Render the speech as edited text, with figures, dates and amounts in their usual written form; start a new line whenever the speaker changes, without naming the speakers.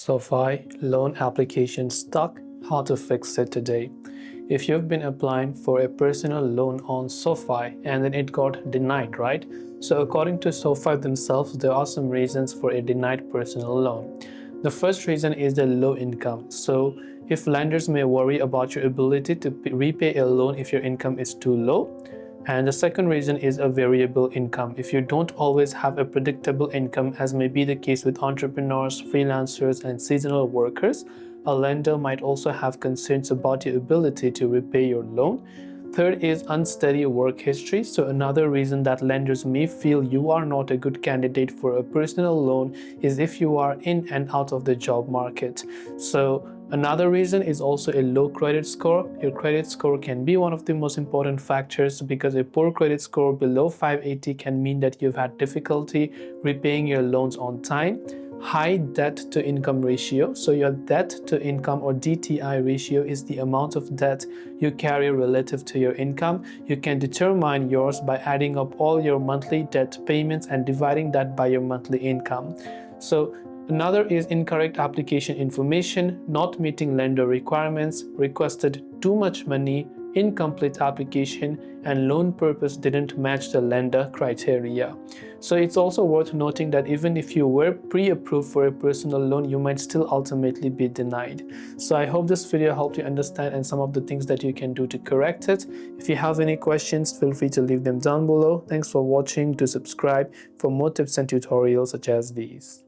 SoFi loan application stuck, how to fix it today. If you've been applying for a personal loan on SoFi and then it got denied, right? So according to SoFi themselves, there are some reasons for a denied personal loan. The first reason is the low income. So if lenders may worry about your ability to repay a loan if your income is too low. And the second reason is a variable income. If you don't always have a predictable income, as may be the case with entrepreneurs, freelancers, and seasonal workers, a lender might also have concerns about your ability to repay your loan. Third is unsteady work history. So another reason that lenders may feel you are not a good candidate for a personal loan is if you are in and out of the job market. So another reason is also a low credit score. Your credit score can be one of the most important factors because a poor credit score below 580 can mean that you've had difficulty repaying your loans on time. High debt to income ratio. So your debt to income or DTI ratio is the amount of debt you carry relative to your income. You can determine yours by adding up all your monthly debt payments and dividing that by your monthly income. So another is incorrect application information, not meeting lender requirements, requested too much money, incomplete application, and loan purpose didn't match the lender criteria. So it's also worth noting that even if you were pre-approved for a personal loan, you might still ultimately be denied. So I hope this video helped you understand and some of the things that you can do to correct it. If you have any questions, feel free to leave them down below. Thanks for watching. Do subscribe for more tips and tutorials such as these.